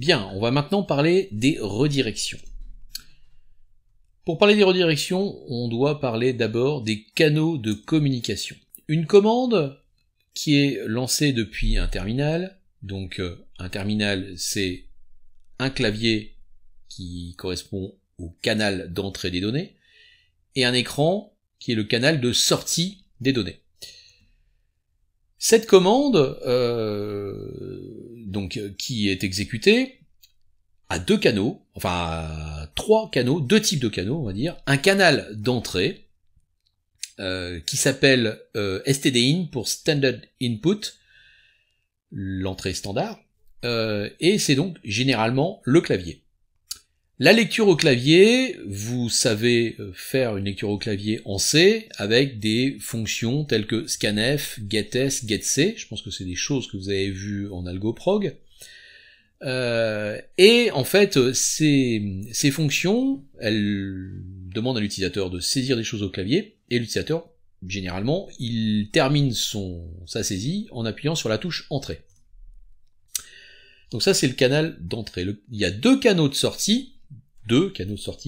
Bien, on va maintenant parler des redirections. Pour parler des redirections, on doit parler d'abord des canaux de communication. Une commande qui est lancée depuis un terminal, donc un terminal c'est un clavier qui correspond au canal d'entrée des données, et un écran qui est le canal de sortie des données. Cette commande, qui est exécutée, a deux canaux, enfin trois canaux, deux types de canaux, on va dire. Un canal d'entrée qui s'appelle stdin pour Standard Input, l'entrée standard, et c'est donc généralement le clavier. La lecture au clavier, vous savez faire une lecture au clavier en C avec des fonctions telles que scanf, getS, getC. Je pense que c'est des choses que vous avez vues en AlgoProg. Et en fait, ces fonctions, elles demandent à l'utilisateur de saisir des choses au clavier, et l'utilisateur, généralement, il termine sa saisie en appuyant sur la touche Entrée. Donc ça, c'est le canal d'entrée. Il y a deux canaux de sortie,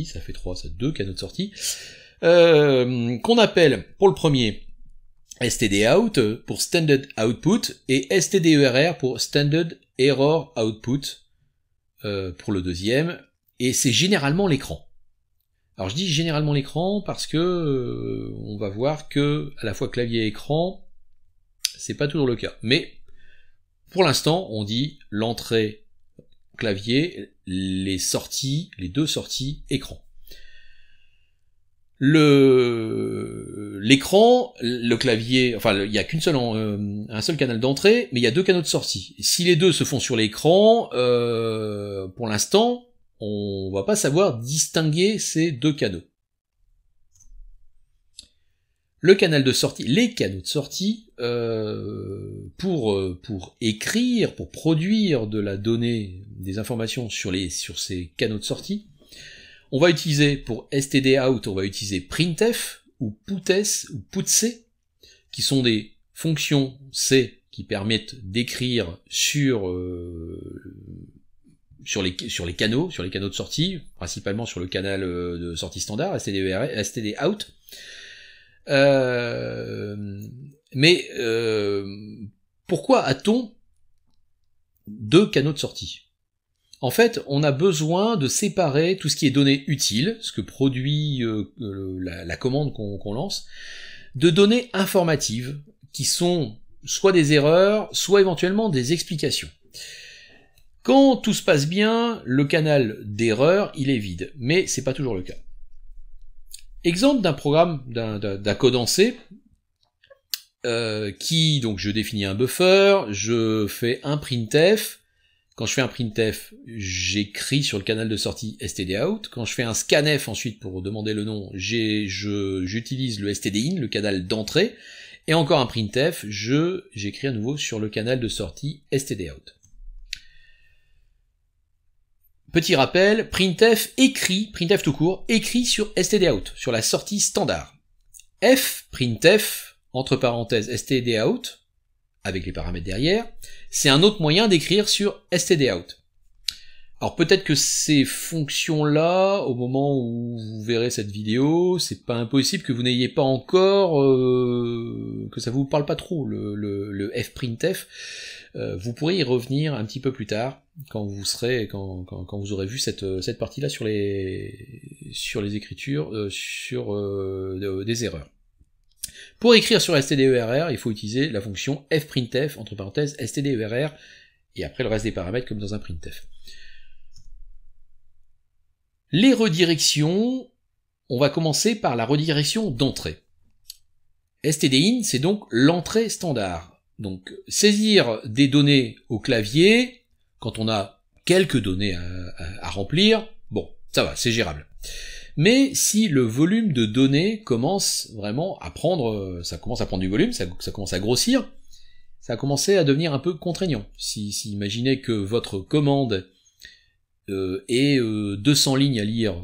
ça fait trois, ça, deux canaux de sortie, qu'on appelle, pour le premier, stdout pour Standard Output, et stderr pour Standard Error Output, pour le deuxième, et c'est généralement l'écran. Alors je dis généralement l'écran parce que on va voir que à la fois clavier et écran, c'est pas toujours le cas. Mais pour l'instant, on dit l'entrée clavier, les deux sorties écran. L'écran, le clavier, enfin il y a un seul canal d'entrée, mais il y a deux canaux de sortie. Si les deux se font sur l'écran, pour l'instant, on va pas savoir distinguer ces deux canaux. Le canal de sortie, les canaux de sortie, pour écrire, pour produire de la donnée, des informations sur ces canaux de sortie, on va utiliser pour stdout, on va utiliser printf ou puts ou putc, qui sont des fonctions C qui permettent d'écrire sur les canaux de sortie, principalement sur le canal de sortie standard, stdout. Mais pourquoi a-t-on deux canaux de sortie ? En fait, on a besoin de séparer tout ce qui est données utiles, ce que produit la commande qu'on lance, de données informatives, qui sont soit des erreurs, soit éventuellement des explications. Quand tout se passe bien, le canal d'erreur, il est vide, mais c'est pas toujours le cas. Exemple d'un programme, d'un code en C, donc je définis un buffer, je fais un printf. Quand je fais un printf, j'écris sur le canal de sortie stdout. Quand je fais un scanf ensuite pour demander le nom, j'utilise le stdin, le canal d'entrée. Et encore un printf, j'écris à nouveau sur le canal de sortie stdout. Petit rappel, printf tout court, écrit sur stdout, sur la sortie standard. Printf, entre parenthèses stdout, avec les paramètres derrière, c'est un autre moyen d'écrire sur stdout. Alors peut-être que ces fonctions-là, au moment où vous verrez cette vidéo, c'est pas impossible que vous n'ayez pas encore, que ça vous parle pas trop, le fprintf. Vous pourrez y revenir un petit peu plus tard, quand vous aurez vu cette partie-là sur les écritures, des erreurs. Pour écrire sur stderr, il faut utiliser la fonction fprintf, entre parenthèses, stderr, et après le reste des paramètres comme dans un printf. Les redirections, on va commencer par la redirection d'entrée. stdin, c'est donc l'entrée standard. Donc, saisir des données au clavier, quand on a quelques données à remplir, bon, ça va, c'est gérable. Mais si le volume de données commence vraiment à prendre, ça commence à prendre du volume, ça commence à grossir, ça a commencé à devenir un peu contraignant. Si imaginez que votre commande est 200 lignes à lire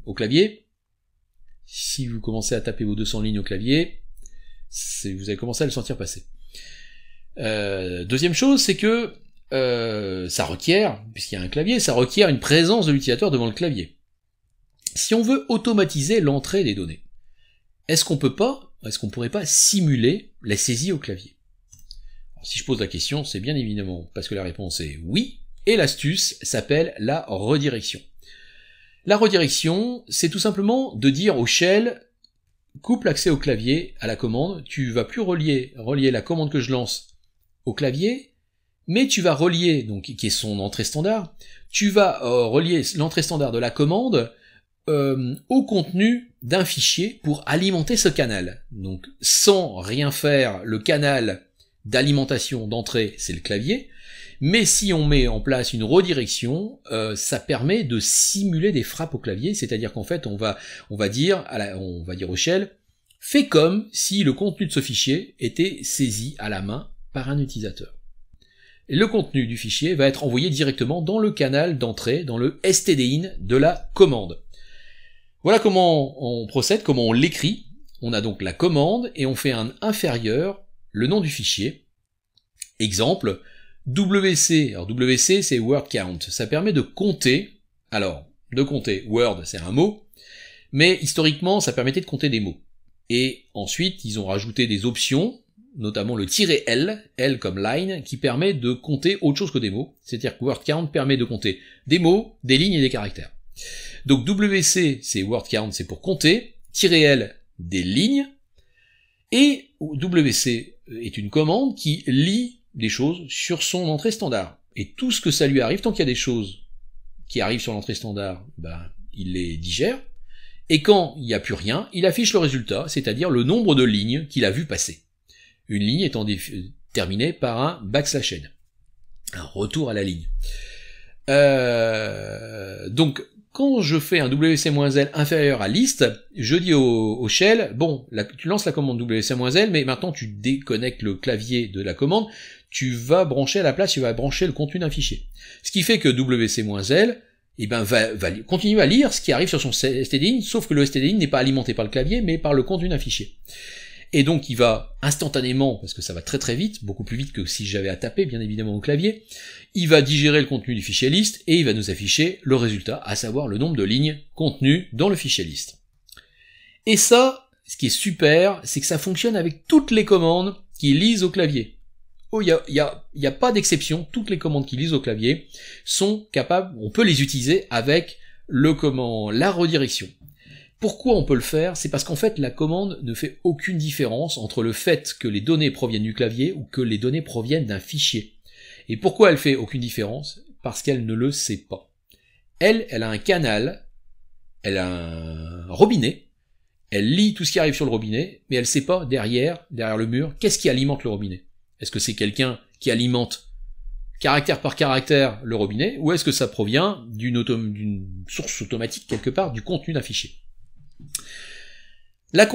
au clavier, si vous commencez à taper vos 200 lignes au clavier, vous allez commencer à le sentir passer. Deuxième chose, c'est que ça requiert, puisqu'il y a un clavier, ça requiert une présence de l'utilisateur devant le clavier. Si on veut automatiser l'entrée des données, est-ce qu'on pourrait pas simuler la saisie au clavier? Alors, si je pose la question, c'est bien évidemment parce que la réponse est oui, et l'astuce s'appelle la redirection. La redirection, c'est tout simplement de dire au shell, coupe l'accès au clavier à la commande, tu vas plus relier la commande que je lance au clavier, mais tu vas relier, donc qui est son entrée standard, tu vas relier l'entrée standard de la commande au contenu d'un fichier pour alimenter ce canal. Donc sans rien faire, le canal d'alimentation d'entrée, c'est le clavier, mais si on met en place une redirection, ça permet de simuler des frappes au clavier, c'est-à-dire qu'en fait on va dire au shell, fais comme si le contenu de ce fichier était saisi à la main par un utilisateur. Et le contenu du fichier va être envoyé directement dans le canal d'entrée, dans le stdin de la commande. Voilà comment on procède, comment on l'écrit. On a donc la commande et on fait un inférieur, le nom du fichier. Exemple, WC. Alors WC c'est word count. Ça permet de compter. Alors, de compter. Word c'est un mot. Mais historiquement ça permettait de compter des mots. Et ensuite ils ont rajouté des options, notamment le "-l", L comme line, qui permet de compter autre chose que des mots. C'est-à-dire que word count permet de compter des mots, des lignes et des caractères. Donc WC, c'est word count, c'est pour compter, "-l", des lignes, et WC est une commande qui lit des choses sur son entrée standard. Et tout ce que ça lui arrive, tant qu'il y a des choses qui arrivent sur l'entrée standard, il les digère, et quand il n'y a plus rien, il affiche le résultat, c'est-à-dire le nombre de lignes qu'il a vu passer. Une ligne étant terminée par un \n, un retour à la ligne. Donc, quand je fais un WC-L inférieur à list, je dis au shell, bon, tu lances la commande WC-L, mais maintenant tu déconnectes le clavier de la commande, tu vas brancher à la place, tu vas brancher le contenu d'un fichier. Ce qui fait que WC-L, va continuer à lire ce qui arrive sur son stdin, sauf que le stdin n'est pas alimenté par le clavier, mais par le contenu d'un fichier. Et donc il va instantanément, parce que ça va très très vite, beaucoup plus vite que si j'avais à taper bien évidemment au clavier, il va digérer le contenu du fichier list et il va nous afficher le résultat, à savoir le nombre de lignes contenues dans le fichier list. Et ça, ce qui est super, c'est que ça fonctionne avec toutes les commandes qui lisent au clavier. Oh, il y a pas d'exception, toutes les commandes qui lisent au clavier sont capables, on peut les utiliser avec la redirection. Pourquoi on peut le faire? C'est parce qu'en fait la commande ne fait aucune différence entre le fait que les données proviennent du clavier ou que les données proviennent d'un fichier. Et pourquoi elle fait aucune différence? Parce qu'elle ne le sait pas. Elle a un canal, elle a un robinet, elle lit tout ce qui arrive sur le robinet, mais elle sait pas derrière le mur, qu'est-ce qui alimente le robinet? Est-ce que c'est quelqu'un qui alimente caractère par caractère le robinet, ou est-ce que ça provient d'une source automatique quelque part, du contenu d'un fichier? La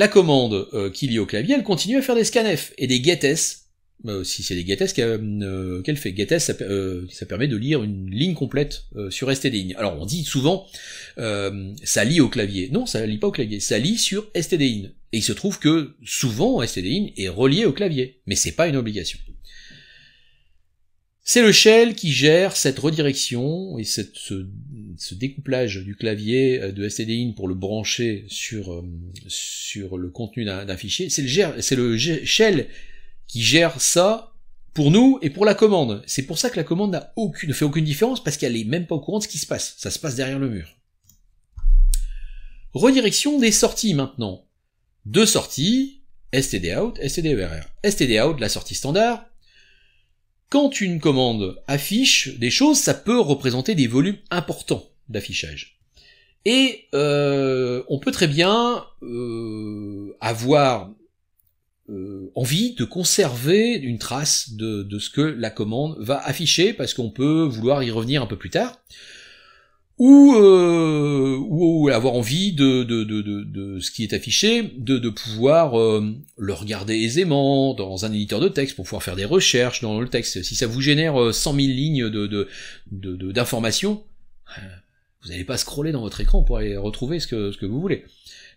commande qui lie au clavier, elle continue à faire des scanf et des getS. Si c'est des getS qu'elle fait. GetS, ça permet de lire une ligne complète sur stdin. Alors on dit souvent ça lit au clavier. Non, ça lit pas au clavier, ça lit sur stdin. Et il se trouve que souvent stdin est relié au clavier, mais c'est pas une obligation. C'est le shell qui gère cette redirection et ce découplage du clavier de stdin pour le brancher sur le contenu d'un fichier. C'est le shell qui gère ça pour nous et pour la commande. C'est pour ça que la commande ne fait aucune différence, parce qu'elle est même pas au courant de ce qui se passe. Ça se passe derrière le mur. Redirection des sorties maintenant. Deux sorties, stdout, stderr. Stdout, la sortie standard. Quand une commande affiche des choses, ça peut représenter des volumes importants d'affichage. Et on peut très bien avoir envie de conserver une trace de ce que la commande va afficher, parce qu'on peut vouloir y revenir un peu plus tard, ou avoir envie de ce qui est affiché, de pouvoir le regarder aisément dans un éditeur de texte pour pouvoir faire des recherches dans le texte. Si ça vous génère 100 000 lignes d'informations, vous n'allez pas scroller dans votre écran pour aller retrouver ce que vous voulez.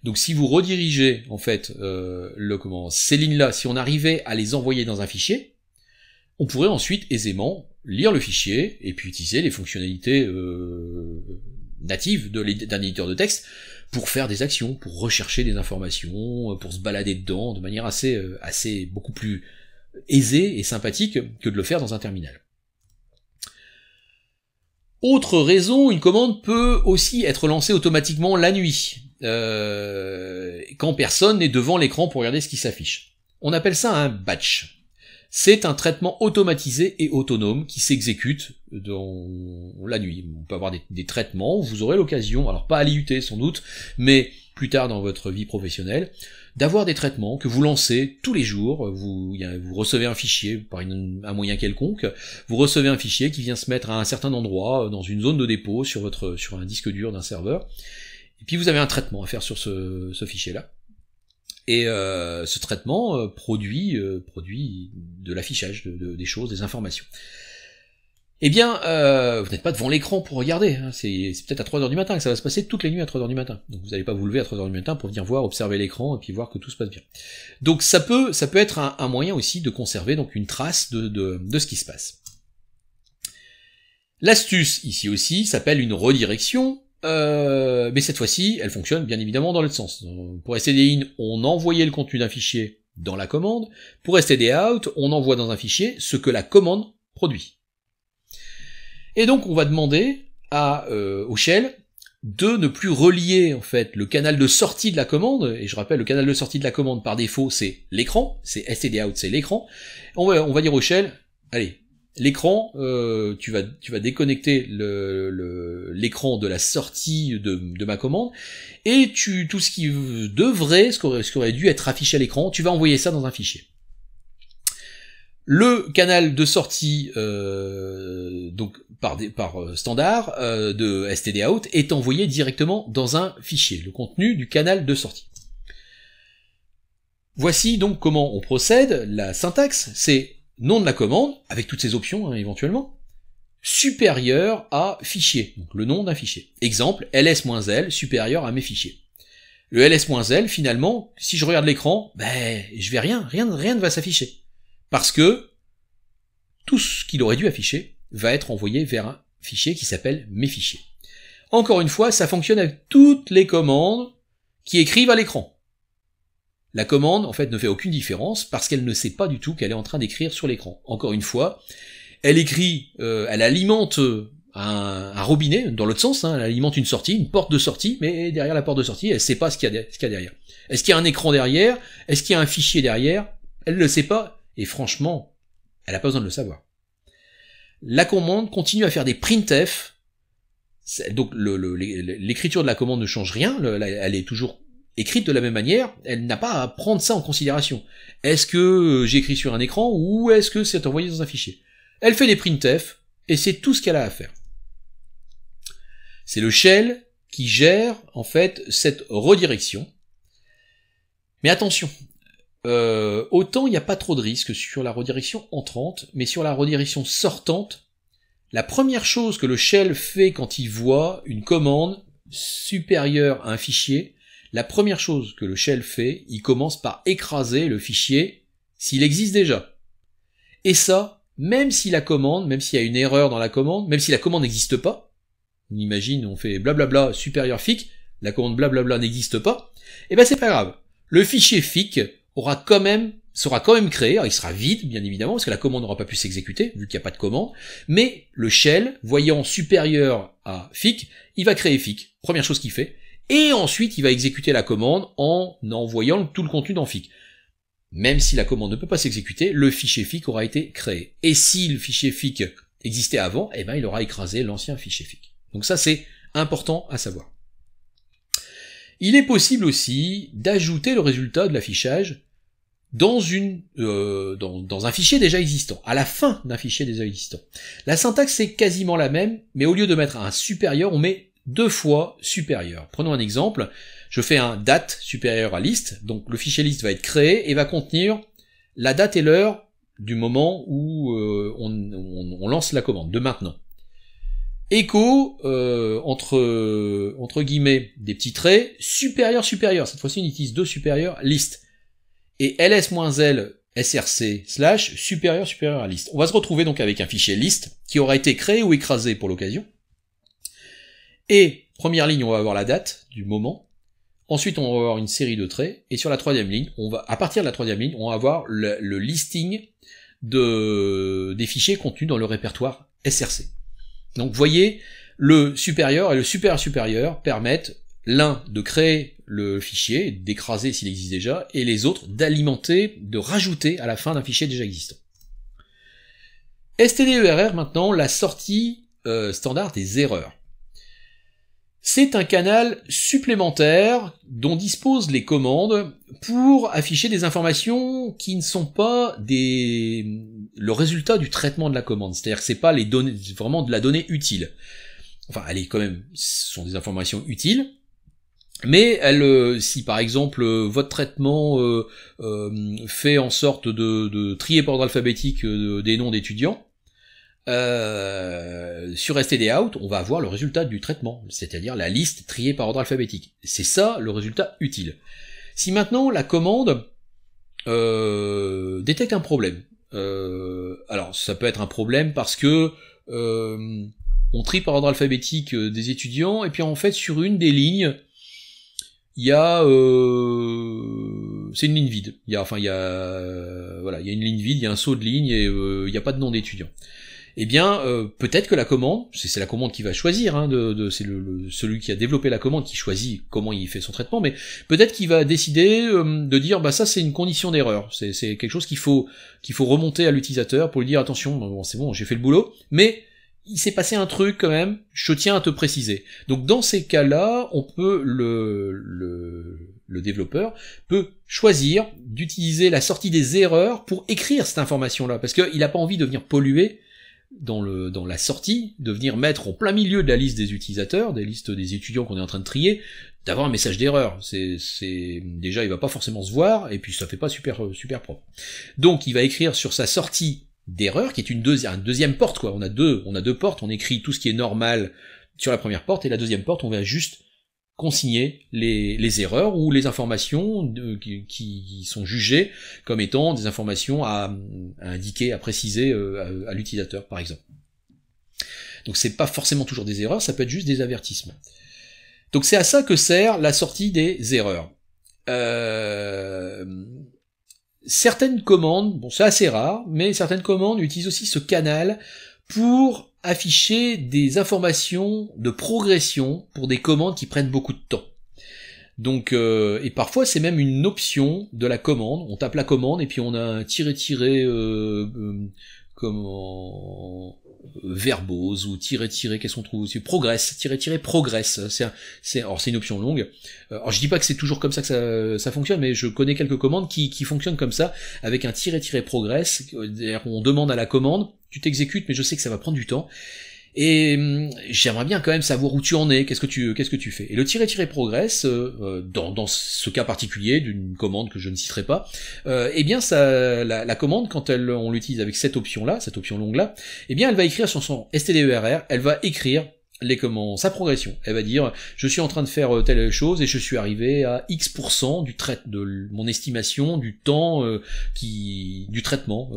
Donc si vous redirigez en fait ces lignes-là, si on arrivait à les envoyer dans un fichier, on pourrait ensuite aisément lire le fichier et puis utiliser les fonctionnalités natives d'un éditeur de texte pour faire des actions, pour rechercher des informations, pour se balader dedans de manière assez beaucoup plus aisée et sympathique que de le faire dans un terminal. Autre raison, une commande peut aussi être lancée automatiquement la nuit, quand personne n'est devant l'écran pour regarder ce qui s'affiche. On appelle ça un batch. C'est un traitement automatisé et autonome qui s'exécute dans la nuit. On peut avoir des traitements où vous aurez l'occasion, alors pas à l'IUT sans doute, mais plus tard dans votre vie professionnelle, d'avoir des traitements que vous lancez tous les jours. Vous recevez un fichier par un moyen quelconque, vous recevez un fichier qui vient se mettre à un certain endroit, dans une zone de dépôt sur un disque dur d'un serveur, et puis vous avez un traitement à faire sur ce fichier-là. Et ce traitement produit de l'affichage des choses, des informations. Eh bien, vous n'êtes pas devant l'écran pour regarder, hein. C'est peut-être à 3h du matin que ça va se passer toutes les nuits à 3h du matin. Donc vous n'allez pas vous lever à 3h du matin pour venir voir, observer l'écran et puis voir que tout se passe bien. Donc ça peut être un moyen aussi de conserver donc une trace de ce qui se passe. L'astuce ici aussi s'appelle une redirection. Mais cette fois-ci, elle fonctionne bien évidemment dans l'autre sens. Pour stdin, on envoyait le contenu d'un fichier dans la commande. Pour stdout, on envoie dans un fichier ce que la commande produit. Et donc, on va demander au shell de ne plus relier en fait le canal de sortie de la commande. Et je rappelle, le canal de sortie de la commande par défaut, c'est l'écran. C'est stdout, c'est l'écran. On va dire au shell, allez. L'écran, tu vas déconnecter l'écran de la sortie de ma commande, et tout ce qui ce qui aurait dû être affiché à l'écran, tu vas envoyer ça dans un fichier. Le canal de sortie, donc par standard de stdout, est envoyé directement dans un fichier, le contenu du canal de sortie. Voici donc comment on procède. La syntaxe, c'est nom de la commande, avec toutes ces options hein, éventuellement, supérieur à fichier, donc le nom d'un fichier. Exemple, ls-l supérieur à mes fichiers. Le ls-l, finalement, si je regarde l'écran, je vais rien ne va s'afficher. Parce que tout ce qu'il aurait dû afficher va être envoyé vers un fichier qui s'appelle mes fichiers. Encore une fois, ça fonctionne avec toutes les commandes qui écrivent à l'écran. La commande, en fait, ne fait aucune différence parce qu'elle ne sait pas du tout qu'elle est en train d'écrire sur l'écran. Encore une fois, elle écrit, elle alimente un robinet, dans l'autre sens, hein, elle alimente une sortie, une porte de sortie, mais derrière la porte de sortie, elle sait pas ce qu'il y a derrière. Est-ce qu'il y a un écran derrière? Est-ce qu'il y a un fichier derrière? Elle ne le sait pas, et franchement, elle n'a pas besoin de le savoir. La commande continue à faire des printf, donc l'écriture de la commande ne change rien, elle est toujours écrite de la même manière, elle n'a pas à prendre ça en considération. Est-ce que j'écris sur un écran ou est-ce que c'est envoyé dans un fichier? Elle fait des printf et c'est tout ce qu'elle a à faire. C'est le shell qui gère en fait cette redirection. Mais attention, autant il n'y a pas trop de risques sur la redirection entrante, mais sur la redirection sortante, la première chose que le shell fait quand il voit une commande supérieure à un fichier, la première chose que le shell fait, il commence par écraser le fichier s'il existe déjà. Et ça, même si la commande, même s'il y a une erreur dans la commande, même si la commande n'existe pas, on imagine, on fait blablabla supérieur fic, la commande blablabla n'existe pas, et ben c'est pas grave. Le fichier fic sera quand même créé, alors il sera vide, bien évidemment, parce que la commande n'aura pas pu s'exécuter, vu qu'il n'y a pas de commande, mais le shell, voyant supérieur à fic, il va créer fic, première chose qu'il fait, et ensuite il va exécuter la commande en envoyant tout le contenu dans fic. Même si la commande ne peut pas s'exécuter, le fichier fic aura été créé. Et si le fichier fic existait avant, eh ben il aura écrasé l'ancien fichier fic. Donc ça c'est important à savoir. Il est possible aussi d'ajouter le résultat de l'affichage dans un fichier déjà existant, à la fin d'un fichier déjà existant. La syntaxe est quasiment la même, mais au lieu de mettre un supérieur, on met 2 fois supérieur. Prenons un exemple, je fais un date supérieur à list, donc le fichier list va être créé et va contenir la date et l'heure du moment où on lance la commande, de maintenant. Echo, entre guillemets, des petits traits, supérieur, cette fois-ci on utilise 2 supérieurs, list. Et ls-l, src / supérieur à liste. On va se retrouver donc avec un fichier liste qui aura été créé ou écrasé pour l'occasion. Et première ligne, on va avoir la date du moment. Ensuite, on va avoir une série de traits. Et sur la troisième ligne, à partir de la troisième ligne, on va avoir le listing des fichiers contenus dans le répertoire src. Donc, vous voyez, le supérieur et le supérieur permettent l'un de créer le fichier, d'écraser s'il existe déjà, et les autres d'alimenter, de rajouter à la fin d'un fichier déjà existant. stderr maintenant, la sortie standard des erreurs. C'est un canal supplémentaire dont disposent les commandes pour afficher des informations qui ne sont pas le résultat du traitement de la commande. C'est-à-dire que c'est pas les données, vraiment de la donnée utile. Enfin, ce sont des informations utiles, mais si par exemple votre traitement fait en sorte de trier par ordre alphabétique des noms d'étudiants, sur stdout, on va avoir le résultat du traitement, c'est-à-dire la liste triée par ordre alphabétique. C'est ça le résultat utile. Si maintenant la commande détecte un problème, alors ça peut être un problème parce que on trie par ordre alphabétique des étudiants, et puis en fait sur une des lignes, il y a c'est une ligne vide. Il y a une ligne vide, il y a un saut de ligne et il n'y a pas de nom d'étudiant. Eh bien, peut-être que la commande, c'est la commande qui va choisir, hein, c'est celui qui a développé la commande qui choisit comment il fait son traitement, mais peut-être qu'il va décider de dire, bah ça c'est une condition d'erreur, c'est quelque chose qu'il faut remonter à l'utilisateur pour lui dire, attention, bon, c'est bon, j'ai fait le boulot, mais il s'est passé un truc quand même, je tiens à te préciser. Donc dans ces cas-là, on peut le développeur peut choisir d'utiliser la sortie des erreurs pour écrire cette information-là, parce qu'il n'a pas envie de venir polluer dans la sortie, de venir mettre en plein milieu de la liste des utilisateurs, des listes des étudiants qu'on est en train de trier, d'avoir un message d'erreur. Déjà, il va pas forcément se voir, et puis ça fait pas super propre. Donc, il va écrire sur sa sortie d'erreur, qui est une deuxième porte, quoi. On a deux portes, on écrit tout ce qui est normal sur la première porte, et la deuxième porte, on va juste consigner les erreurs ou les informations qui sont jugées comme étant des informations à indiquer, à préciser à l'utilisateur, par exemple. Donc c'est pas forcément toujours des erreurs, ça peut être juste des avertissements. Donc c'est à ça que sert la sortie des erreurs. Certaines commandes, bon c'est assez rare, mais certaines commandes utilisent aussi ce canal pour afficher des informations de progression pour des commandes qui prennent beaucoup de temps. Donc, et parfois c'est même une option de la commande. On tape la commande et puis on a un verbose ou qu'est-ce qu'on trouve aussi, progress, progress. Alors c'est une option longue. Alors je dis pas que c'est toujours comme ça que ça fonctionne, mais je connais quelques commandes qui fonctionnent comme ça, avec un progress. On demande à la commande, tu t'exécutes, mais je sais que ça va prendre du temps. Et j'aimerais bien quand même savoir où tu en es, qu'est-ce que tu fais. Et le progress, dans ce cas particulier d'une commande que je ne citerai pas, eh bien la commande, quand on l'utilise avec cette option longue là, eh bien elle va écrire sur son stderr, elle va écrire sa progression. Elle va dire, je suis en train de faire telle chose et je suis arrivé à X% de mon estimation du temps du traitement,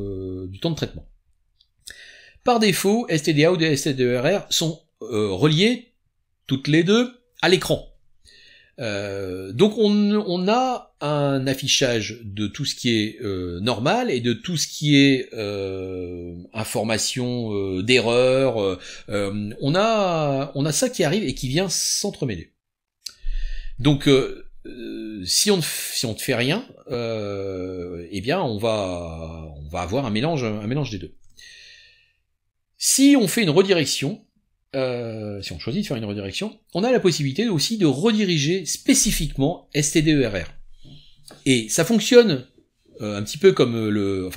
du temps de traitement. Par défaut, stdout et stderr sont reliés toutes les deux à l'écran. Donc on a un affichage de tout ce qui est normal et de tout ce qui est information d'erreur. On a ça qui arrive et qui vient s'entremêler. Donc si on ne fait rien, eh bien on va avoir un mélange des deux. Si on fait une redirection, si on choisit de faire une redirection, on a la possibilité aussi de rediriger spécifiquement stderr. Et ça fonctionne un petit peu comme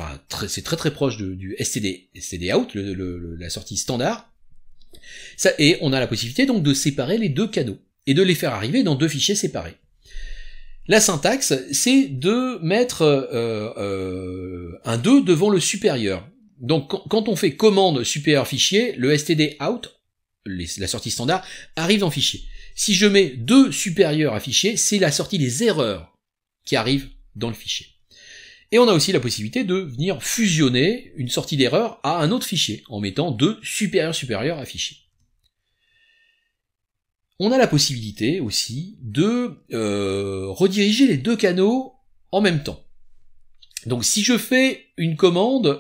c'est très proche du stdout, la sortie standard. Et on a la possibilité donc de séparer les deux canaux et de les faire arriver dans deux fichiers séparés. La syntaxe, c'est de mettre un 2 devant le supérieur. Donc quand on fait commande supérieur fichier, le stdout, la sortie standard, arrive dans fichier. Si je mets 2 supérieur à fichier, c'est la sortie des erreurs qui arrive dans le fichier. Et on a aussi la possibilité de venir fusionner une sortie d'erreur à un autre fichier, en mettant 2 supérieur affichés. On a la possibilité aussi de rediriger les 2 canaux en même temps. Donc si je fais une commande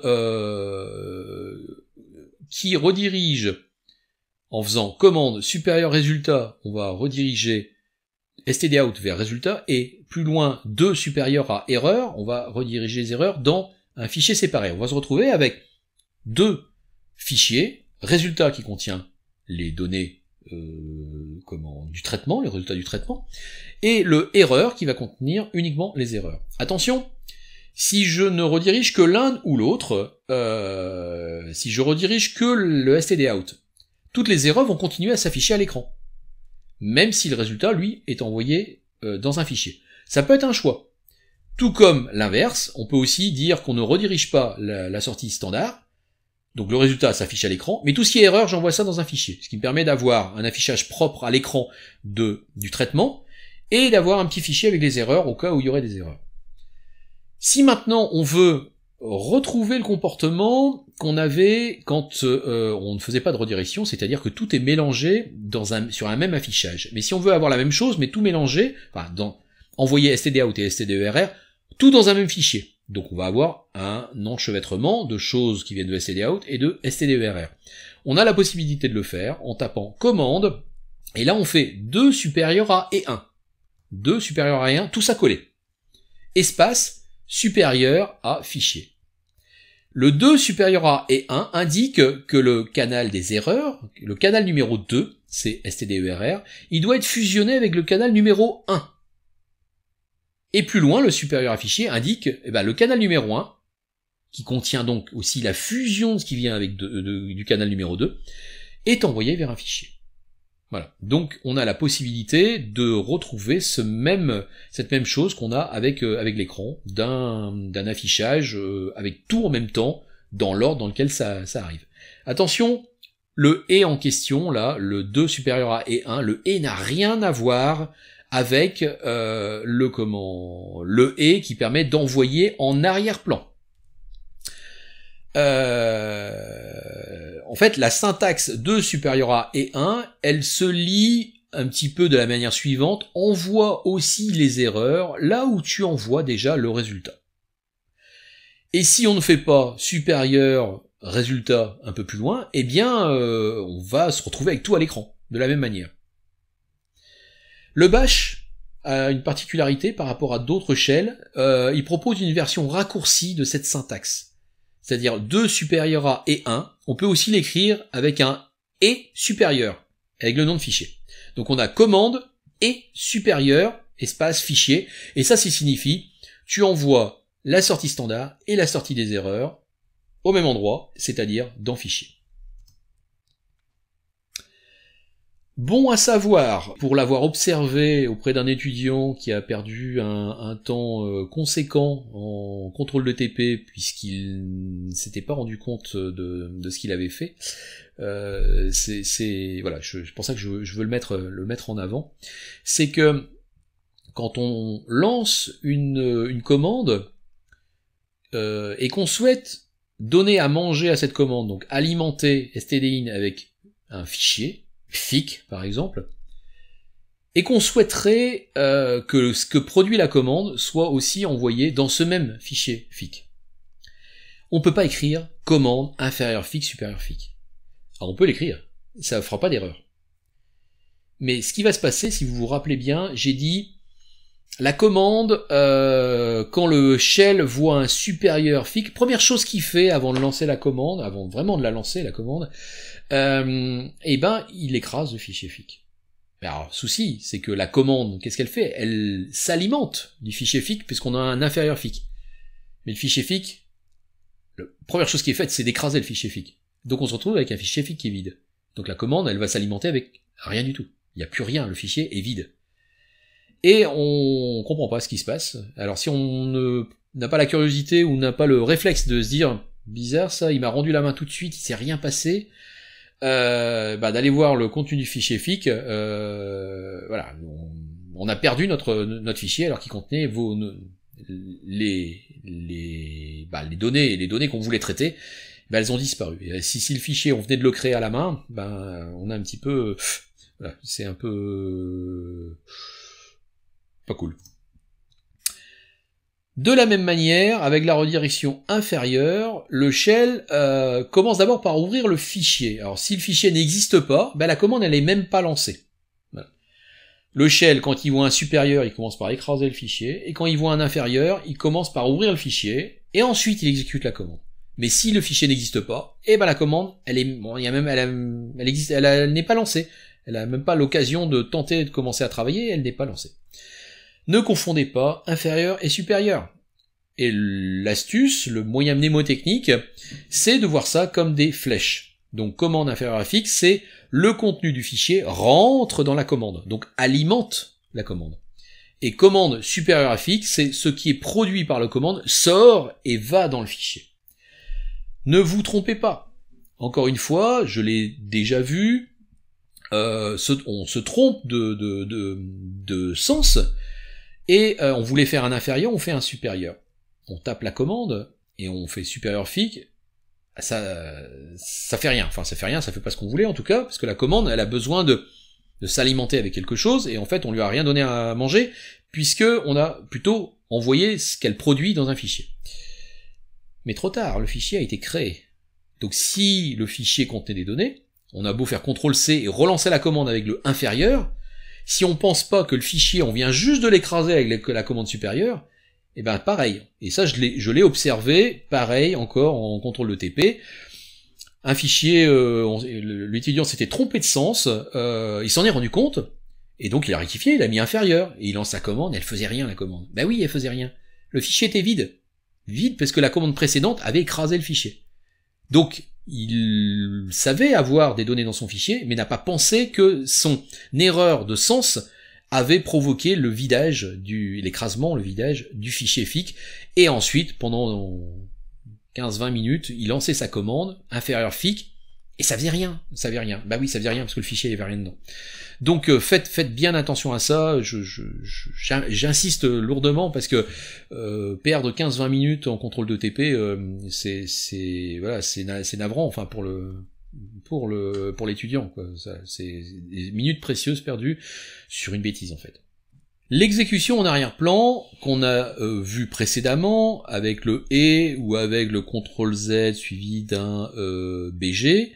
qui redirige, en faisant commande supérieur résultat, on va rediriger stdout vers résultat, et plus loin 2 supérieur à erreur, on va rediriger les erreurs dans un fichier séparé. On va se retrouver avec 2 fichiers, résultat qui contient les données du traitement, les résultats du traitement, et le erreur qui va contenir uniquement les erreurs. Attention, si je ne redirige que l'un ou l'autre, si je redirige que le stdout, toutes les erreurs vont continuer à s'afficher à l'écran, même si le résultat, lui, est envoyé dans un fichier. Ça peut être un choix. Tout comme l'inverse, on peut aussi dire qu'on ne redirige pas la sortie standard, donc le résultat s'affiche à l'écran, mais tout ce qui est erreur, j'envoie ça dans un fichier, ce qui me permet d'avoir un affichage propre à l'écran du traitement, et d'avoir un petit fichier avec les erreurs au cas où il y aurait des erreurs. Si maintenant on veut retrouver le comportement qu'on avait quand on ne faisait pas de redirection, c'est-à-dire que tout est mélangé sur un même affichage. Mais si on veut avoir la même chose, mais tout mélangé, enfin envoyer stdout et stderr, tout dans un même fichier. Donc on va avoir un enchevêtrement de choses qui viennent de stdout et de stderr. On a la possibilité de le faire en tapant commande, et là on fait 2 supérieur à et 1. 2 supérieur à et 1, tout ça collé. Espace supérieur à fichier. Le 2 supérieur à et 1 indique que le canal des erreurs, le canal numéro 2, c'est stderr, il doit être fusionné avec le canal numéro 1. Et plus loin, le supérieur à fichier indique le canal numéro 1, qui contient donc aussi la fusion de ce qui vient avec du canal numéro 2, est envoyé vers un fichier. Voilà. Donc on a la possibilité de retrouver cette même chose qu'on a avec l'écran, d'un affichage avec tout en même temps, dans l'ordre dans lequel ça arrive. Attention, le et en question, là, le 2 supérieur à et 1, le et n'a rien à voir avec le et qui permet d'envoyer en arrière-plan. En fait, la syntaxe 2 supérieur à et 1, elle se lit un petit peu de la manière suivante: envoie aussi les erreurs là où tu envoies déjà le résultat. Et si on ne fait pas supérieur résultat un peu plus loin, eh bien on va se retrouver avec tout à l'écran, de la même manière. Le bash a une particularité par rapport à d'autres shells, il propose une version raccourcie de cette syntaxe. C'est-à-dire 2 supérieur à et 1, on peut aussi l'écrire avec un et supérieur, avec le nom de fichier. Donc on a commande et supérieur, espace fichier, et ça signifie tu envoies la sortie standard et la sortie des erreurs au même endroit, c'est-à-dire dans fichier. Bon à savoir, pour l'avoir observé auprès d'un étudiant qui a perdu un temps conséquent en contrôle de TP puisqu'il ne s'était pas rendu compte de ce qu'il avait fait, voilà, c'est pour ça que je veux le mettre en avant, c'est que quand on lance une commande et qu'on souhaite donner à manger à cette commande, donc alimenter stdin avec un fichier, fic par exemple, et qu'on souhaiterait que ce que produit la commande soit aussi envoyé dans ce même fichier fic. On peut pas écrire commande inférieur fic supérieur fic. Alors on peut l'écrire, ça ne fera pas d'erreur. Mais ce qui va se passer, si vous vous rappelez bien, j'ai dit la commande, quand le shell voit un supérieur fic, première chose qu'il fait avant de lancer la commande, avant vraiment de la lancer la commande, il écrase le fichier fic. Alors, souci, c'est que la commande, qu'est-ce qu'elle fait? Elle s'alimente du fichier fic puisqu'on a un inférieur fic. Mais le fichier fic, la première chose qui est faite, c'est d'écraser le fichier fic. Donc on se retrouve avec un fichier fic qui est vide. Donc la commande, elle va s'alimenter avec rien du tout. Il n'y a plus rien, le fichier est vide. Et on comprend pas ce qui se passe. Alors si on n'a pas la curiosité ou n'a pas le réflexe de se dire bizarre ça, il m'a rendu la main tout de suite, il s'est rien passé, d'aller voir le contenu du fichier fic, voilà, on a perdu notre fichier alors qu'il contenait les données qu'on voulait traiter, ben elles ont disparu. Et si le fichier on venait de le créer à la main, ben on a un petit peu, voilà, c'est un peu pas cool. De la même manière, avec la redirection inférieure, le shell commence d'abord par ouvrir le fichier. Alors si le fichier n'existe pas, ben la commande elle est même pas lancée. Voilà. Le shell, quand il voit un supérieur, il commence par écraser le fichier, et quand il voit un inférieur, il commence par ouvrir le fichier, et ensuite il exécute la commande. Mais si le fichier n'existe pas, et ben la commande, elle est, bon, il y a même, elle n'est pas lancée. Elle a même pas l'occasion de tenter de commencer à travailler, elle n'est pas lancée. Ne confondez pas inférieur et supérieur. Et l'astuce, le moyen mnémotechnique, c'est de voir ça comme des flèches. Donc commande inférieure à fixe, c'est le contenu du fichier rentre dans la commande, donc alimente la commande. Et commande supérieure à fixe, c'est ce qui est produit par la commande sort et va dans le fichier. Ne vous trompez pas. Encore une fois, je l'ai déjà vu, on se trompe de sens, et on voulait faire un inférieur, on fait un supérieur. On tape la commande, et on fait supérieur fixe, ça fait rien. Enfin, ça fait rien, ça fait pas ce qu'on voulait en tout cas, parce que la commande, elle a besoin de s'alimenter avec quelque chose, et en fait, on lui a rien donné à manger, puisque on a plutôt envoyé ce qu'elle produit dans un fichier. Mais trop tard, le fichier a été créé. Donc si le fichier contenait des données, on a beau faire CTRL-C et relancer la commande avec le inférieur, si on pense pas que le fichier, on vient juste de l'écraser avec la commande supérieure, et ben pareil. Et ça, je l'ai observé, pareil, encore en contrôle de TP. Un fichier, l'étudiant s'était trompé de sens, il s'en est rendu compte, et donc il a rectifié, il a mis inférieur, et il lance sa commande, elle faisait rien la commande. Ben oui, elle faisait rien. Le fichier était vide. Vide parce que la commande précédente avait écrasé le fichier. Donc, il savait avoir des données dans son fichier, mais n'a pas pensé que son erreur de sens avait provoqué le vidage l'écrasement, le vidage du fichier FIC, et ensuite, pendant 15-20 minutes, il lançait sa commande, inférieur FIC, et ça faisait rien, Bah oui, ça faisait rien, parce que le fichier, il n'y avait rien dedans. Donc faites bien attention à ça, j'insiste lourdement, parce que perdre 15-20 minutes en contrôle de TP, c'est navrant, enfin pour l'étudiant, quoi. C'est des minutes précieuses perdues sur une bêtise en fait. L'exécution en arrière-plan, qu'on a vu précédemment, avec le E ou avec le CTRL-Z suivi d'un BG,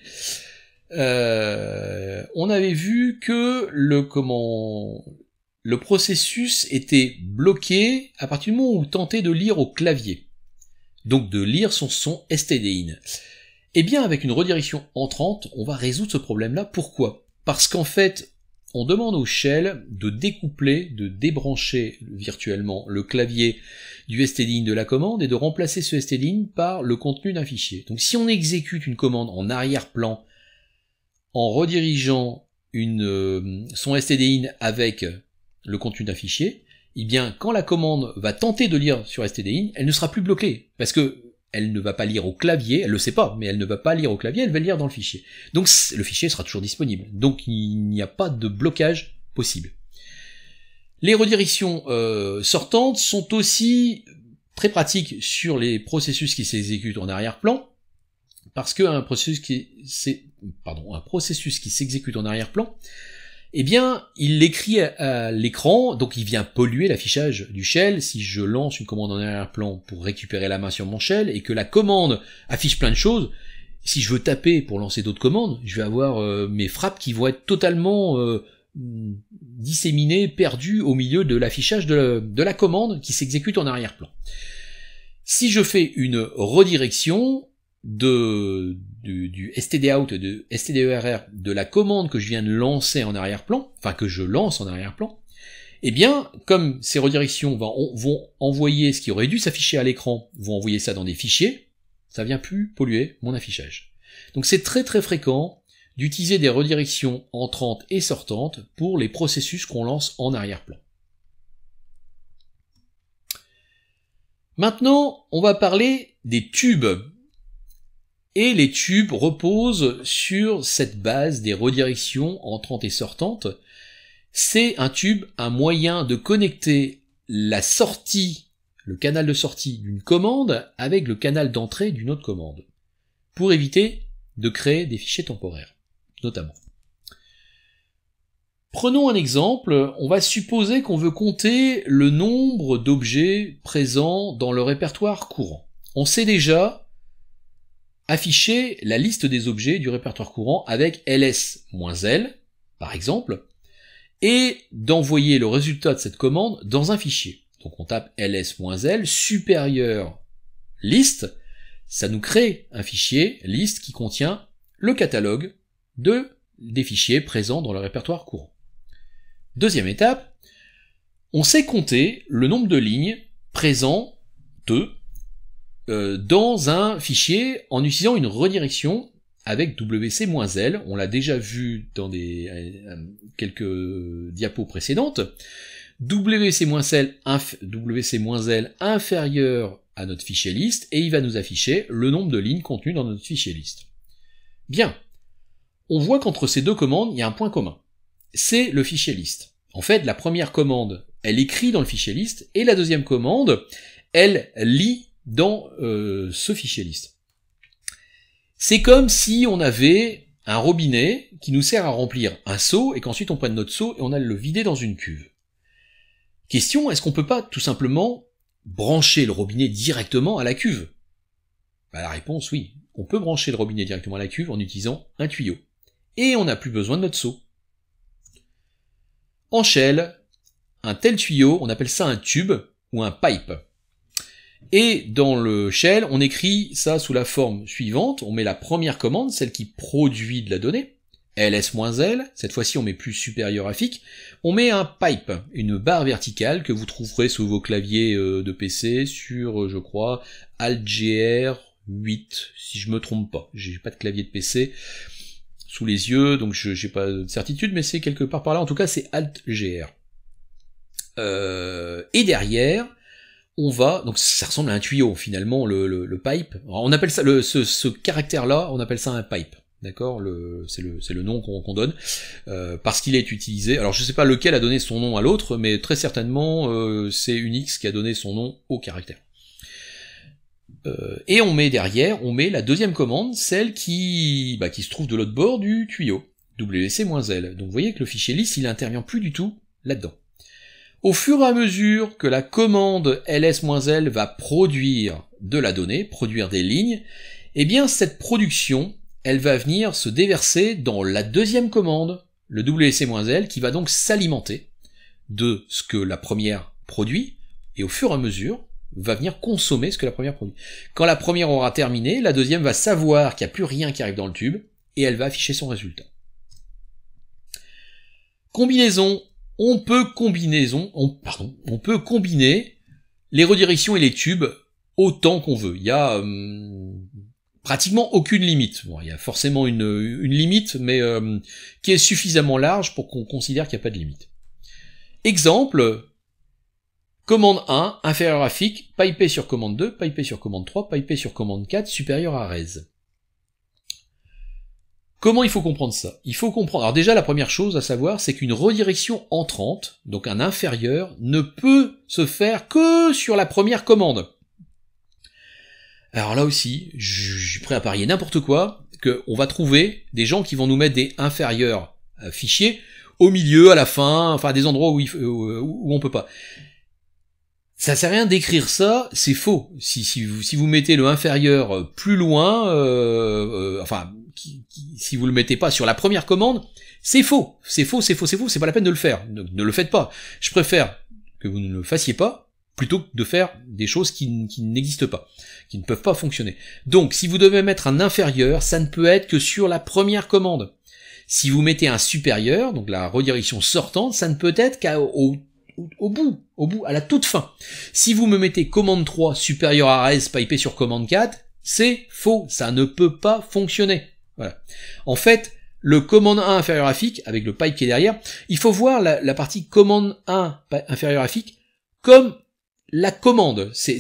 on avait vu que le processus était bloqué à partir du moment où on tentait de lire au clavier. Donc de lire son son stdin. Eh bien, avec une redirection entrante, on va résoudre ce problème-là. Pourquoi? Parce qu'en fait, on demande au shell de découpler, de débrancher virtuellement le clavier du stdin de la commande et de remplacer ce stdin par le contenu d'un fichier. Donc si on exécute une commande en arrière-plan en redirigeant son stdin avec le contenu d'un fichier, eh bien quand la commande va tenter de lire sur stdin, elle ne sera plus bloquée, parce que elle ne va pas lire au clavier, elle le sait pas, mais elle ne va pas lire au clavier, elle va lire dans le fichier. Donc le fichier sera toujours disponible. Donc il n'y a pas de blocage possible. Les redirections sortantes sont aussi très pratiques sur les processus qui s'exécutent en arrière-plan, parce qu'un processus qui s'exécute en arrière-plan, eh bien, il l'écrit à l'écran, donc il vient polluer l'affichage du shell. Si je lance une commande en arrière-plan pour récupérer la main sur mon shell, et que la commande affiche plein de choses, si je veux taper pour lancer d'autres commandes, je vais avoir mes frappes qui vont être totalement disséminées, perdues au milieu de l'affichage de la commande qui s'exécute en arrière-plan. Si je fais une redirection du stdout, de stderr, de la commande que je viens de lancer en arrière-plan, enfin que je lance en arrière-plan, eh bien, comme ces redirections vont envoyer ce qui aurait dû s'afficher à l'écran, vont envoyer ça dans des fichiers, ça vient plus polluer mon affichage. Donc c'est très très fréquent d'utiliser des redirections entrantes et sortantes pour les processus qu'on lance en arrière-plan. Maintenant, on va parler des tubes. Et les tubes reposent sur cette base des redirections entrantes et sortantes. C'est un tube, un moyen de connecter la sortie le canal de sortie d'une commande avec le canal d'entrée d'une autre commande, pour éviter de créer des fichiers temporaires, notamment. Prenons un exemple, on va supposer qu'on veut compter le nombre d'objets présents dans le répertoire courant. On sait déjà afficher la liste des objets du répertoire courant avec ls-l, par exemple, et d'envoyer le résultat de cette commande dans un fichier. Donc on tape ls-l supérieur liste, ça nous crée un fichier liste qui contient le catalogue des fichiers présents dans le répertoire courant. Deuxième étape, on sait compter le nombre de lignes présentes dans un fichier en utilisant une redirection avec wc-l. On l'a déjà vu dans quelques diapos précédentes. wc-l inférieur à notre fichier liste et il va nous afficher le nombre de lignes contenues dans notre fichier liste. Bien, on voit qu'entre ces deux commandes, il y a un point commun. C'est le fichier liste. En fait, la première commande, elle écrit dans le fichier liste, et la deuxième commande, elle lit dans ce fichier liste. C'est comme si on avait un robinet qui nous sert à remplir un seau, et qu'ensuite on prenne notre seau et on a le vider dans une cuve. Question, est-ce qu'on peut pas tout simplement brancher le robinet directement à la cuve? La réponse, oui. On peut brancher le robinet directement à la cuve en utilisant un tuyau. Et on n'a plus besoin de notre seau. En shell, un tel tuyau, on appelle ça un tube ou un pipe. Et dans le shell, on écrit ça sous la forme suivante. On met la première commande, celle qui produit de la donnée, ls-l, cette fois-ci on met plus supérieur à FIC, on met un pipe, une barre verticale que vous trouverez sous vos claviers de PC sur, je crois, Alt-GR 8, si je me trompe pas. J'ai pas de clavier de PC sous les yeux, donc je n'ai pas de certitude, mais c'est quelque part par là, en tout cas c'est Alt-GR. Et derrière, on va, donc ça ressemble à un tuyau finalement, le pipe. Alors, on appelle ça, ce caractère-là, on appelle ça un pipe. D'accord, c'est le nom qu'on donne, parce qu'il est utilisé. Alors je sais pas lequel a donné son nom à l'autre, mais très certainement c'est Unix qui a donné son nom au caractère. Et on met derrière, on met la deuxième commande, celle qui se trouve de l'autre bord du tuyau, wc-l. Donc vous voyez que le fichier liste, il intervient plus du tout là-dedans. Au fur et à mesure que la commande ls-l va produire de la donnée, produire des lignes, eh bien cette production, elle va venir se déverser dans la deuxième commande, le wc-l, qui va donc s'alimenter de ce que la première produit, et au fur et à mesure, va venir consommer ce que la première produit. Quand la première aura terminé, la deuxième va savoir qu'il n'y a plus rien qui arrive dans le tube, et elle va afficher son résultat. Combinaison. On peut combiner les redirections et les tubes autant qu'on veut. Il y a pratiquement aucune limite. Bon, il y a forcément une limite, mais qui est suffisamment large pour qu'on considère qu'il n'y a pas de limite. Exemple, commande 1, inférieur à FIC, pipé sur commande 2, pipé sur commande 3, pipé sur commande 4, supérieur à res. Comment il faut comprendre ça? Il faut comprendre... Alors déjà, la première chose à savoir, c'est qu'une redirection entrante, donc un inférieur, ne peut se faire que sur la première commande. Alors là aussi, je suis prêt à parier n'importe quoi, qu'on va trouver des gens qui vont nous mettre des inférieurs fichiers au milieu, à la fin, enfin des endroits où on peut pas. Ça sert à rien d'écrire ça, c'est faux. Si vous mettez le inférieur plus loin, si vous le mettez pas sur la première commande, c'est faux. C'est pas la peine de le faire. Ne le faites pas. Je préfère que vous ne le fassiez pas, plutôt que de faire des choses qui n'existent pas, qui ne peuvent pas fonctionner. Donc, si vous devez mettre un inférieur, ça ne peut être que sur la première commande. Si vous mettez un supérieur, donc la redirection sortante, ça ne peut être qu'au bout, à la toute fin. Si vous me mettez commande 3 supérieur à res pipé sur commande 4, c'est faux, ça ne peut pas fonctionner. Voilà. En fait, le commande 1 inférieur à FIC, avec le pipe qui est derrière, il faut voir la partie commande 1 inférieur à FIC comme la commande. C'est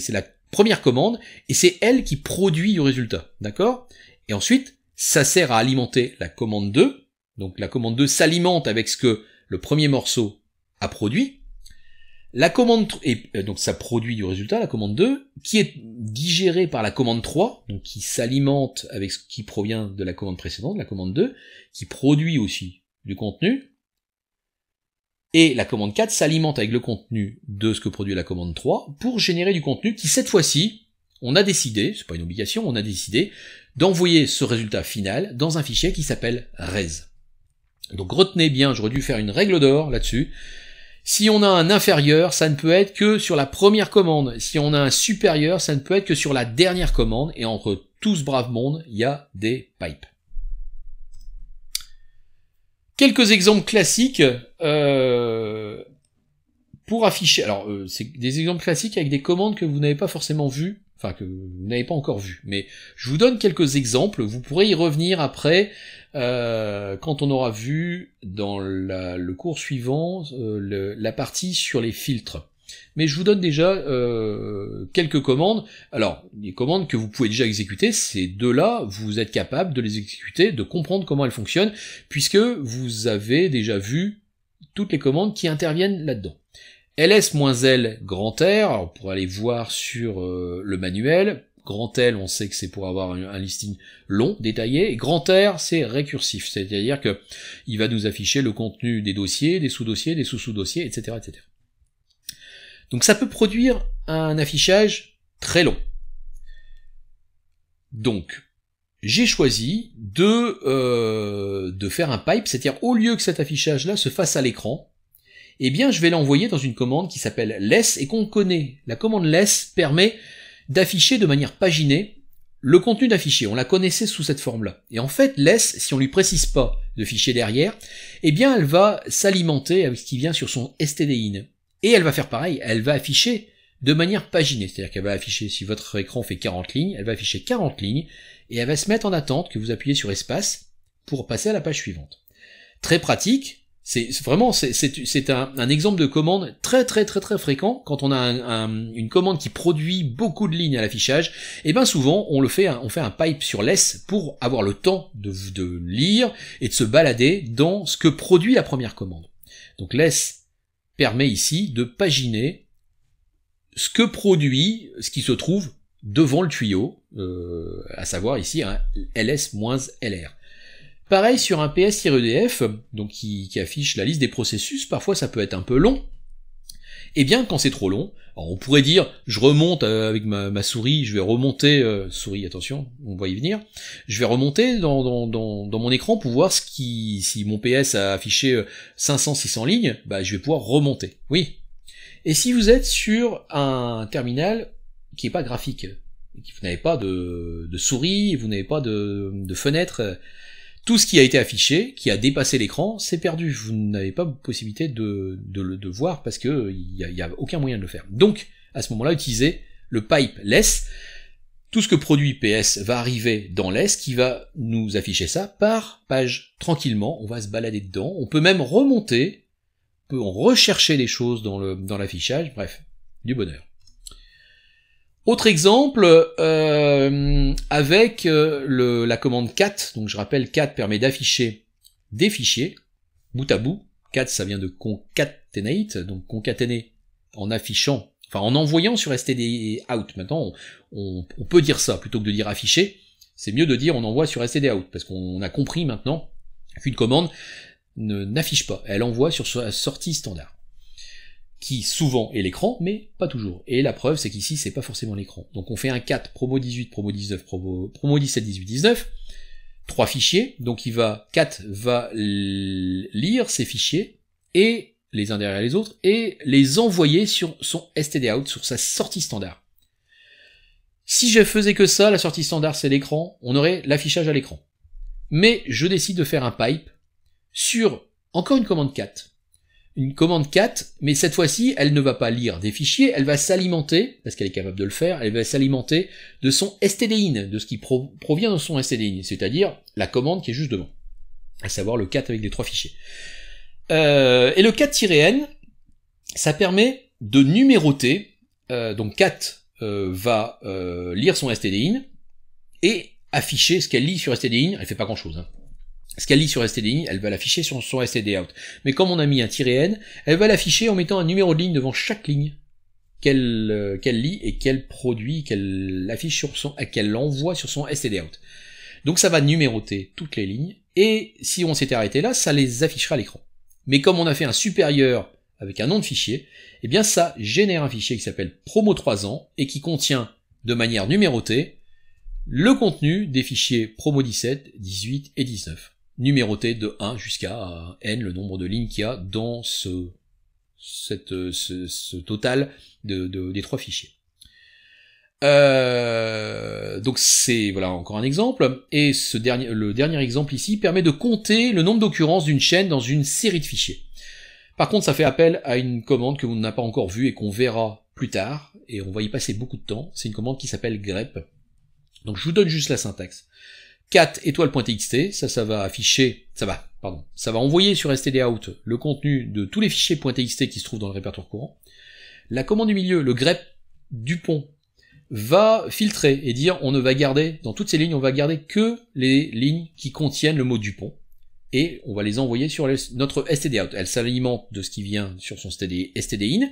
la première commande, et c'est elle qui produit du résultat. D'accord? Et ensuite, ça sert à alimenter la commande 2. Donc la commande 2 s'alimente avec ce que le premier morceau a produit. La commande, et donc ça produit du résultat, la commande 2, qui est digérée par la commande 3, donc qui s'alimente avec ce qui provient de la commande précédente, la commande 2, qui produit aussi du contenu, et la commande 4 s'alimente avec le contenu de ce que produit la commande 3 pour générer du contenu qui, cette fois-ci, on a décidé, c'est pas une obligation, on a décidé d'envoyer ce résultat final dans un fichier qui s'appelle res. Donc retenez bien, j'aurais dû faire une règle d'or là-dessus. Si on a un inférieur, ça ne peut être que sur la première commande. Si on a un supérieur, ça ne peut être que sur la dernière commande. Et entre tout ce brave monde, il y a des pipes. Quelques exemples classiques pour afficher. Alors, c'est des exemples classiques avec des commandes que vous n'avez pas forcément vues. Enfin, que vous n'avez pas encore vues. Mais je vous donne quelques exemples. Vous pourrez y revenir après. Quand on aura vu dans le cours suivant la partie sur les filtres. Mais je vous donne déjà quelques commandes. Alors, les commandes que vous pouvez déjà exécuter, ces deux-là, vous êtes capable de les exécuter, de comprendre comment elles fonctionnent, puisque vous avez déjà vu toutes les commandes qui interviennent là-dedans. ls-l grand R, alors pour aller voir sur le manuel. Grand L, on sait que c'est pour avoir un listing long, détaillé, et grand R, c'est récursif, c'est-à-dire que il va nous afficher le contenu des dossiers, des sous-dossiers, des sous-sous-dossiers, etc., etc. Donc ça peut produire un affichage très long. Donc, j'ai choisi de faire un pipe, c'est-à-dire au lieu que cet affichage-là se fasse à l'écran, eh bien je vais l'envoyer dans une commande qui s'appelle less, et qu'on connaît. La commande less permet d'afficher de manière paginée le contenu d'un fichier. On la connaissait sous cette forme-là. Et en fait, less, si on lui précise pas de fichier derrière, eh bien, elle va s'alimenter avec ce qui vient sur son stdin. Et elle va faire pareil, elle va afficher de manière paginée. C'est-à-dire qu'elle va afficher, si votre écran fait 40 lignes, elle va afficher 40 lignes, et elle va se mettre en attente que vous appuyez sur espace pour passer à la page suivante. Très pratique. C'est vraiment un exemple de commande très fréquent quand on a une commande qui produit beaucoup de lignes à l'affichage. Et bien souvent on fait un pipe sur less pour avoir le temps de lire et de se balader dans ce que produit la première commande. Donc less permet ici de paginer ce que produit ce qui se trouve devant le tuyau, à savoir ici un ls-lr. Pareil sur un ps-edf, donc qui affiche la liste des processus, parfois ça peut être un peu long. Et bien quand c'est trop long, alors on pourrait dire, je remonte avec ma souris, je vais remonter, souris attention, on va y venir, je vais remonter dans mon écran pour voir si mon PS a affiché 500-600 lignes, bah je vais pouvoir remonter, oui. Et si vous êtes sur un terminal qui n'est pas graphique, et que vous n'avez pas de souris, vous n'avez pas de fenêtre, tout ce qui a été affiché, qui a dépassé l'écran, c'est perdu. Vous n'avez pas possibilité de le voir parce que il y a aucun moyen de le faire. Donc, à ce moment-là, utilisez le pipe less. Tout ce que produit PS va arriver dans less, qui va nous afficher ça par page. Tranquillement, on va se balader dedans. On peut même remonter, on peut rechercher les choses dans l'affichage. Bref, du bonheur. Autre exemple, avec la commande cat, donc je rappelle cat permet d'afficher des fichiers, bout à bout, cat ça vient de concatenate, donc concaténer en affichant, enfin en envoyant sur stdout, maintenant on peut dire ça, plutôt que de dire afficher, c'est mieux de dire on envoie sur stdout, parce qu'on a compris maintenant qu'une commande n'affiche pas, elle envoie sur sa sortie standard, qui souvent est l'écran, mais pas toujours. Et la preuve, c'est qu'ici, c'est pas forcément l'écran. Donc on fait un cat promo 18, promo 19, promo 17, 18, 19, 3 fichiers, donc cat va lire ces fichiers, et les uns derrière les autres, et les envoyer sur son stdout, sur sa sortie standard. Si je faisais que ça, la sortie standard c'est l'écran, on aurait l'affichage à l'écran. Mais je décide de faire un pipe sur, encore une commande cat, mais cette fois-ci, elle ne va pas lire des fichiers, elle va s'alimenter, parce qu'elle est capable de le faire, elle va s'alimenter de son stdin, de ce qui provient de son stdin, c'est-à-dire la commande qui est juste devant, à savoir le cat avec les 3 fichiers. Et le cat-n, ça permet de numéroter, donc cat va lire son stdin, et afficher ce qu'elle lit sur stdin, elle fait pas grand-chose, hein. ce qu'elle lit sur std-in, elle va l'afficher sur son std-out. Mais comme on a mis un -n, elle va l'afficher en mettant un numéro de ligne devant chaque ligne qu'elle lit et qu'elle produit, qu'elle affiche sur son, qu'elle envoie sur son std-out. Donc ça va numéroter toutes les lignes, et si on s'était arrêté là, ça les affichera à l'écran. Mais comme on a fait un supérieur avec un nom de fichier, eh bien ça génère un fichier qui s'appelle promo3 ans, et qui contient, de manière numérotée, le contenu des fichiers promo17, 18 et 19, numérotés de 1 jusqu'à n, le nombre de lignes qu'il y a dans ce total des 3 fichiers. Donc c'est, voilà, encore un exemple, et le dernier exemple ici permet de compter le nombre d'occurrences d'une chaîne dans une série de fichiers. Par contre, ça fait appel à une commande que vous n'avez pas encore vue et qu'on verra plus tard, et on va y passer beaucoup de temps. C'est une commande qui s'appelle grep. Donc je vous donne juste la syntaxe. cat étoile.txt, ça va afficher, ça va envoyer sur std-out le contenu de tous les fichiers .txt qui se trouvent dans le répertoire courant. La commande du milieu, le grep Dupont, va filtrer et dire on ne va garder, dans toutes ces lignes, on va garder que les lignes qui contiennent le mot Dupont, et on va les envoyer sur notre std-out. Elle s'alimente de ce qui vient sur son std-in,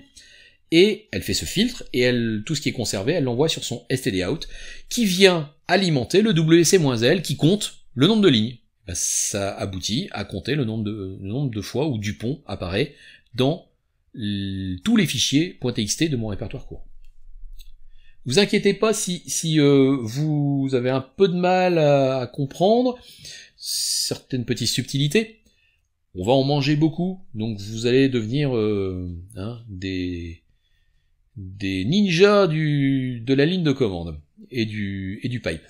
et elle fait ce filtre, et tout ce qui est conservé, elle l'envoie sur son std-out, qui vient alimenter le wc-l qui compte le nombre de lignes. Ben, ça aboutit à compter le nombre de fois où Dupont apparaît dans tous les fichiers .txt de mon répertoire courant. Vous inquiétez pas si vous avez un peu de mal à comprendre certaines petites subtilités. On va en manger beaucoup, donc vous allez devenir des ninjas de la ligne de commande et du pipe.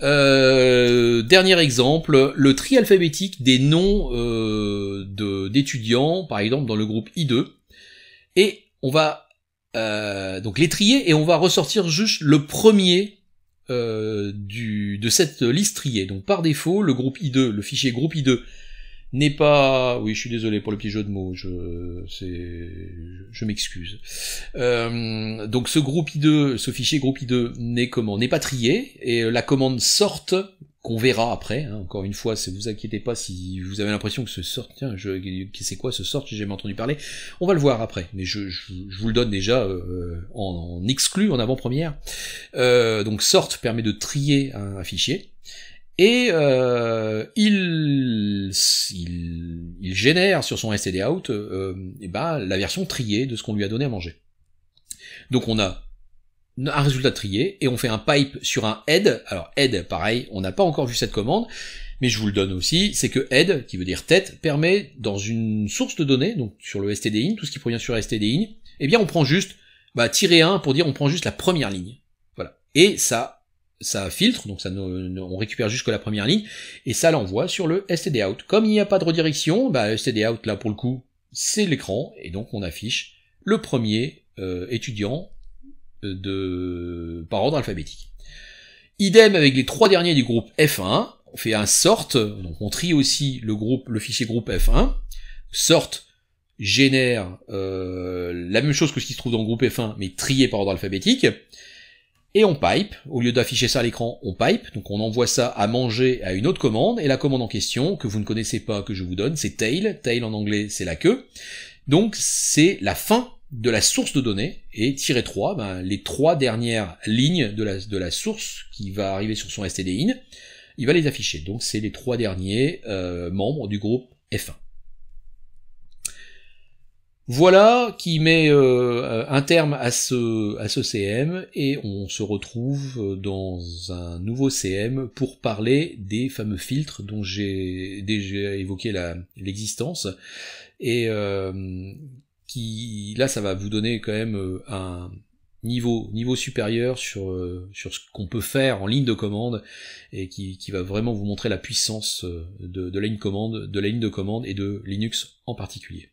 Dernier exemple, le tri alphabétique des noms d'étudiants, par exemple dans le groupe I2, et on va donc les trier, et on va ressortir juste le premier de cette liste triée. Donc par défaut, le groupe I2, le fichier groupe I2 n'est pas... Oui, je suis désolé pour le petit jeu de mots, je m'excuse. Donc ce fichier groupe I2 n'est pas trié, et la commande sort, qu'on verra après, encore une fois, vous inquiétez pas si vous avez l'impression que ce sort, tiens, c'est quoi ce sort, j'ai jamais entendu parler, on va le voir après, mais je vous le donne déjà en exclu, en avant-première. Donc sort permet de trier un fichier, et il génère sur son std-out la version triée de ce qu'on lui a donné à manger. Donc on a un résultat trié, et on fait un pipe sur un head. Alors head, pareil, on n'a pas encore vu cette commande, mais je vous le donne aussi, c'est que head, qui veut dire tête, permet, dans une source de données, donc sur le std-in, tout ce qui provient sur std-in, eh bien on prend juste, -1 pour dire on prend juste la première ligne. Voilà. Et ça filtre, donc on récupère juste que la première ligne, et ça l'envoie sur le std-out. Comme il n'y a pas de redirection, std-out, là pour le coup, c'est l'écran, et donc on affiche le premier étudiant par ordre alphabétique. Idem avec les 3 derniers du groupe F1, on fait un sort, donc on trie aussi le fichier groupe F1, sort génère la même chose que ce qui se trouve dans le groupe F1, mais trié par ordre alphabétique, et on pipe, au lieu d'afficher ça à l'écran, on pipe, donc on envoie ça à manger à une autre commande, et la commande en question, que vous ne connaissez pas, que je vous donne, c'est tail en anglais c'est la queue, donc c'est la fin de la source de données, et -3, les 3 dernières lignes de la source qui va arriver sur son std-in, il va les afficher, donc c'est les 3 derniers membres du groupe F1. Voilà qui met un terme à ce CM, et on se retrouve dans un nouveau CM pour parler des fameux filtres dont j'ai déjà évoqué l'existence, et là ça va vous donner quand même un niveau supérieur sur ce qu'on peut faire en ligne de commande, et qui va vraiment vous montrer la puissance de la ligne de commande et de Linux en particulier.